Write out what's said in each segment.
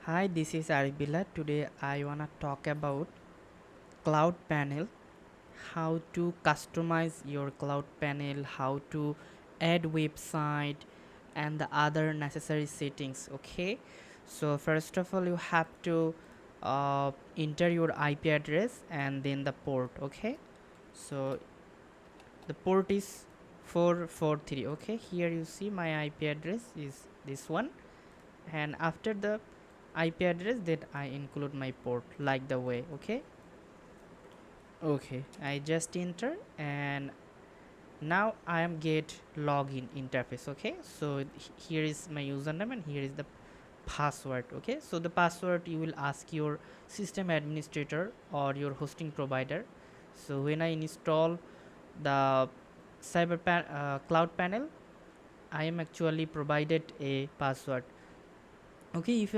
Hi, this is Arif Billah. Today I wanna talk about CloudPanel, how to customize your CloudPanel, how to add website, and the other necessary settings. Okay, so first of all, you have to enter your IP address and then the port. Okay, so the port is 443. Okay, here you see my IP address is this one, and after the IP address that I include my port like the way. Okay, I just enter and now I am get login interface. Okay, so here is my username and here is the password. Okay, so the password you will ask your system administrator or your hosting provider. So when I install the cloud panel, I am actually provided a password. Okay, if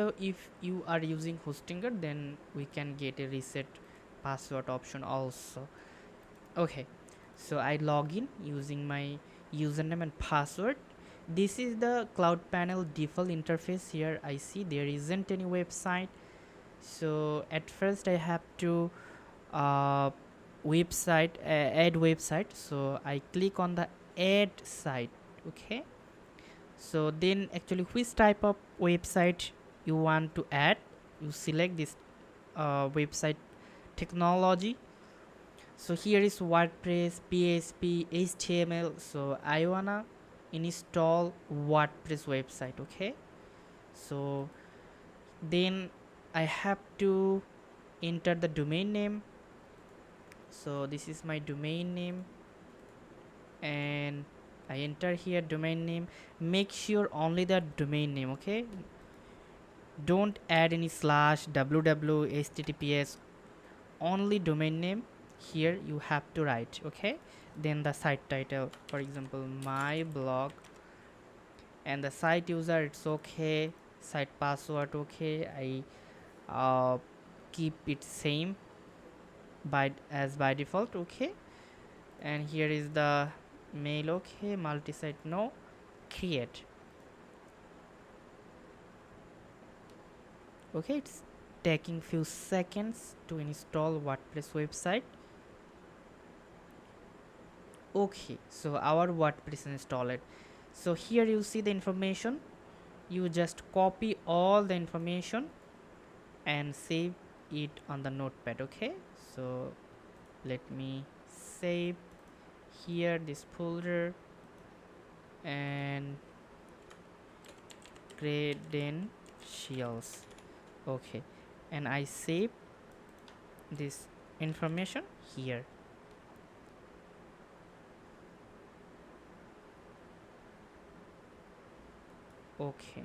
you are using hostinger, then we can get a reset password option also. Okay, so I log in using my username and password. This is the cloud panel default interface. Here I see there isn't any website, so at first I have to uh, add website. So I click on the add site. Okay, so then actually which type of website you want to add, you select this website technology. So here is WordPress, PHP, HTML. So I wanna install WordPress website. Okay, so then I have to enter the domain name. So this is my domain name and I enter here domain name. Make sure only the domain name. Okay, don't add any slash www https, only domain name here you have to write. Okay, then the site title, for example my blog, and the site user, it's okay. Site password, okay, I keep it same by default. Okay, and here is the mail, okay, multi-site no, create. Okay, it's taking few seconds to install WordPress website. Okay, so our WordPress installed. So here you see the information, you just copy all the information and save it on the notepad. Okay, so let me save here this folder and credentials. Okay, and I save this information here. Okay,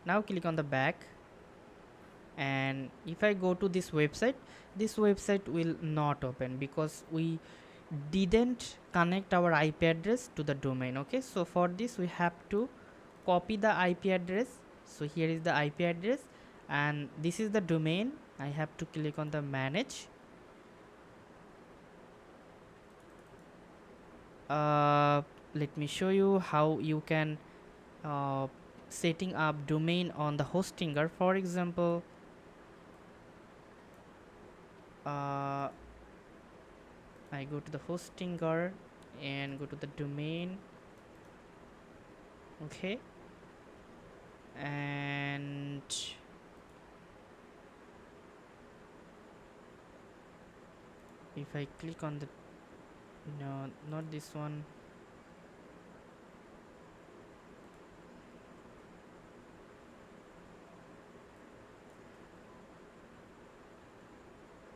now click on the back, and if I go to this website will not open because we didn't connect our IP address to the domain. Okay, so for this we have to copy the IP address. So here is the IP address and this is the domain. I have to click on the manage. Let me show you how you can uh, setting up domain on the hostinger. For example, I go to the hostinger and go to the domain. Okay, and if I click on the, no, not this one.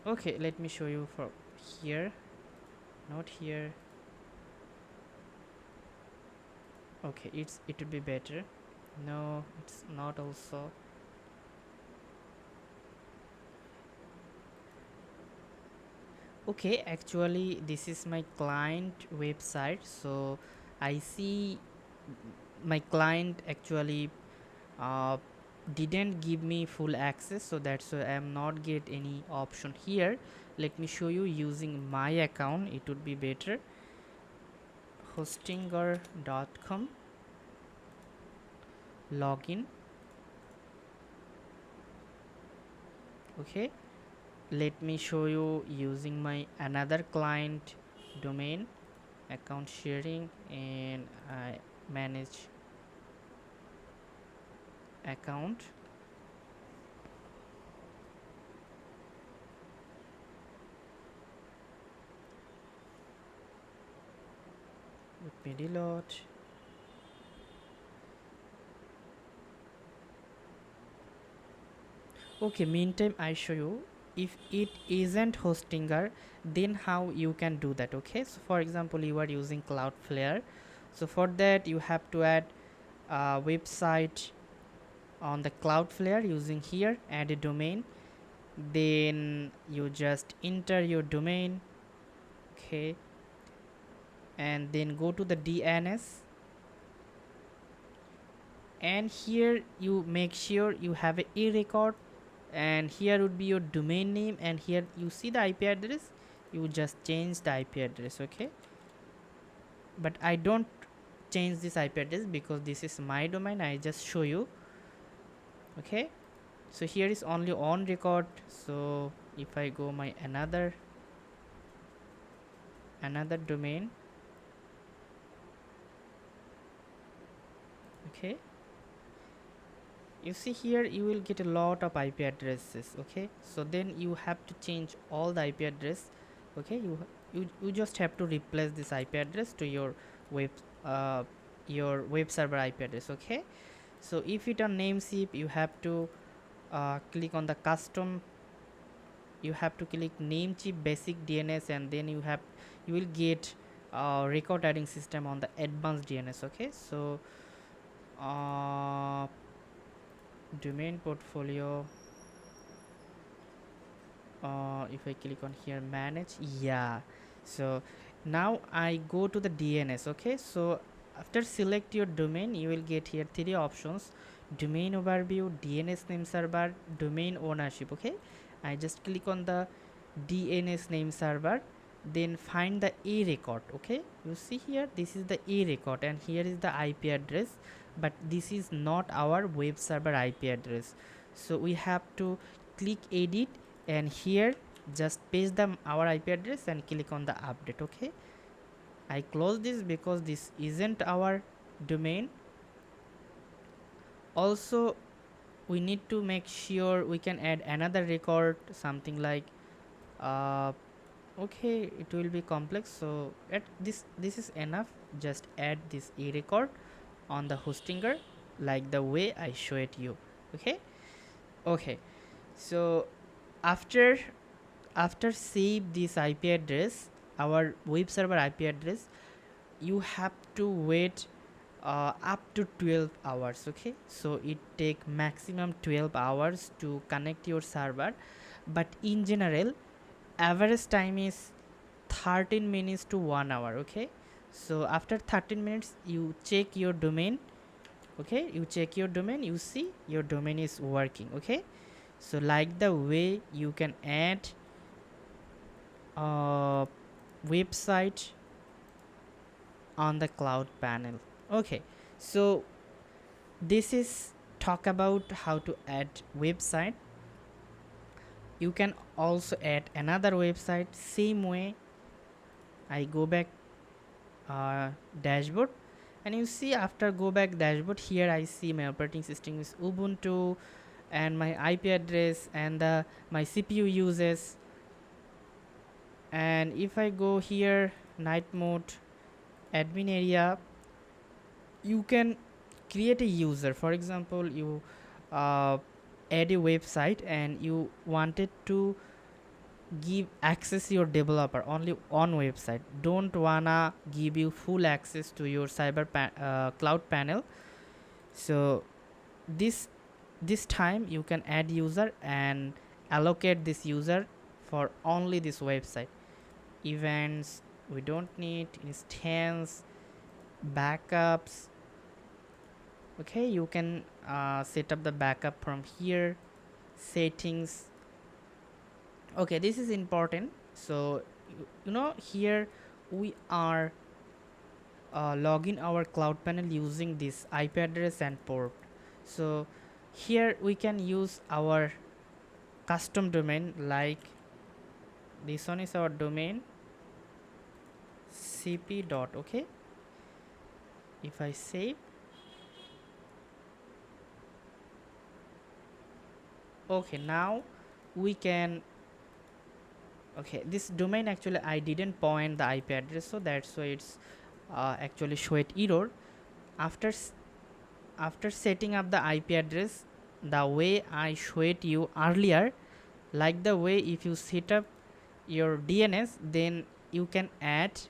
Okay, let me show you for here, not here. Okay, it would be better. No, it's not also. Okay, actually this is my client website. So I see my client actually uh, didn't give me full access, so that's why I am not get any option here. Let me show you using my account, it would be better. hostinger.com login. Okay, let me show you using my another client domain, account sharing, and I manage account. Let me reload. Okay, meantime I show you. If it isn't hostinger, then how you can do that. Okay, so for example, you are using Cloudflare, so for that you have to add a website on the Cloudflare using here add a domain, then you just enter your domain. Okay, and then go to the DNS, and here you make sure you have a record, and here would be your domain name, and here you see the IP address, you just change the IP address. Okay, but I don't change this IP address because this is my domain, I just show you. Okay, so here is only on record. So if I go my another domain, okay, you see here you will get a lot of IP addresses. Okay, so then you have to change all the IP address. Okay, you just have to replace this IP address to web uh, your web server IP address. Okay, so if it on namesheet, you have to click on the custom, you have to click namecheap basic DNS, and then you will get record adding system on the advanced DNS. Okay, so domain portfolio, if I click on here manage, yeah, so now I go to the DNS. Okay, so after select your domain, you will get here three options: domain overview, DNS name server, domain ownership. Okay, I just click on the DNS name server, then find the A record. Okay, you see here this is the A record, and here is the IP address, but this is not our web server IP address. So we have to click edit, and here just paste our IP address and click on the update. Okay, I close this because this isn't our domain. Also, we need to make sure we can add another record, something like okay, it will be complex, so at this is enough. Just add this E record on the hostinger like the way I show it you. Okay, okay, so after save this IP address, our web server IP address, you have to wait up to 12 hours. Okay, so it take maximum 12 hours to connect your server, but in general average time is 13 minutes to 1 hour. Okay, so after 13 minutes you check your domain. Okay, you check your domain, you see your domain is working. Okay, so like the way you can add a website on the CloudPanel. Okay, so this is talk about how to add website. You can also add another website same way. I go back dashboard, and you see after go back dashboard, here I see my operating system is Ubuntu, and my IP address, and my CPU uses. And if I go here night mode admin area, you can create a user. For example, you add a website and you wanted to give access your developer only on website, don't wanna give you full access to your CloudPanel. So this time you can add user and allocate this user for only this website. Events we don't need, instance, backups. Okay, you can set up the backup from here, settings. Okay, this is important. So you know here we are log in our cloud panel using this IP address and port. So here we can use our custom domain, like this one is our domain cp dot. Okay, if I save, okay, now we can, okay, this domain actually I didn't point the IP address, so that's why it's actually show it error. After after setting up the IP address the way I showed you earlier, like the way if you set up your DNS, then you can add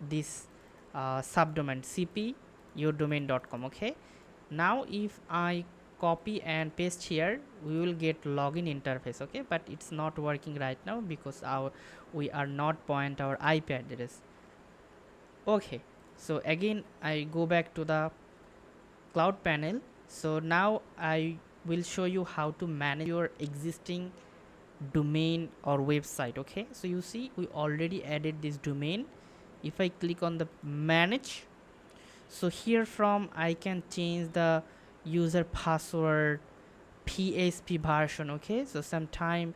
this subdomain cp yourdomain.com. okay, now if I copy and paste here, we will get login interface. Okay, but it's not working right now because we are not point our IP address. Okay, so again I go back to the cloud panel. So now I will show you how to manage your existing domain or website. Okay, so you see we already added this domain. If I click on the manage, so here from I can change the user password, PHP version. Okay, so sometime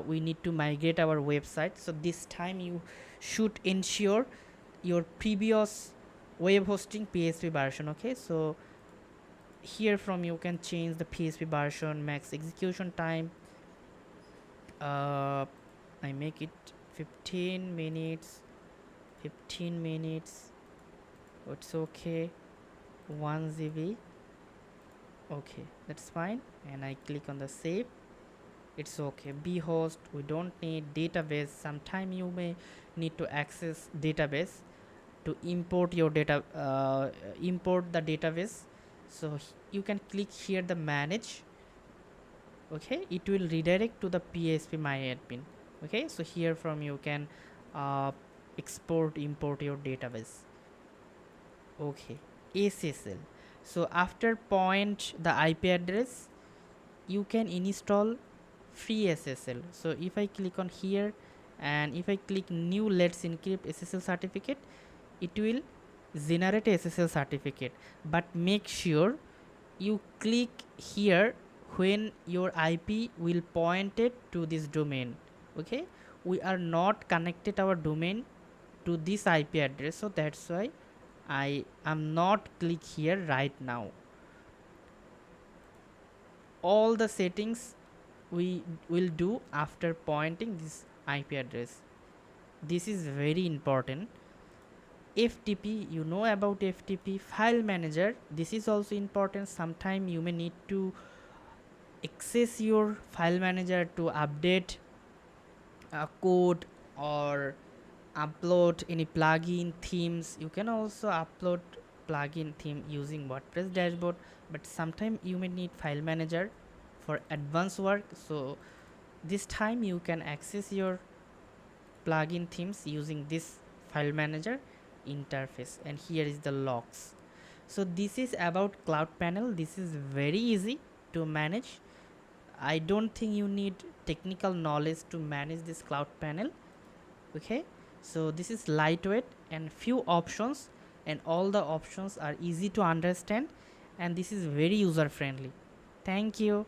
we need to migrate our website, so this time you should ensure your previous web hosting PHP version. Okay, so here from you can change the PHP version, max execution time, I make it 15 minutes, 15 minutes, it's okay, 1 GB. Okay, that's fine, and I click on the save. It's okay. Be host, we don't need database. Sometime you may need to access database to import your data, import the database. So you can click here the manage. Okay, it will redirect to the PHP myadmin. Okay, so here from you can export, import your database. Okay, SSL. So after point the IP address, you can install free SSL. So if I click on here and if I click new let's encrypt SSL certificate, it will generate a SSL certificate, but make sure you click here when your IP will point it to this domain. Okay, we are not connected our domain to this IP address, so that's why I am not click here right now. All the settings we will do after pointing this IP address. This is very important. FTP, you know about FTP file manager. This is also important. Sometime you may need to access your file manager to update a code or upload any plugin themes. You can also upload plugin theme using WordPress dashboard, but sometime you may need file manager for advanced work. So this time you can access your plugin themes using this file manager interface, and here is the logs. So this is about CloudPanel. This is very easy to manage. I don't think you need technical knowledge to manage this CloudPanel. Okay, so this is lightweight and few options, and all the options are easy to understand, and this is very user friendly. Thank you.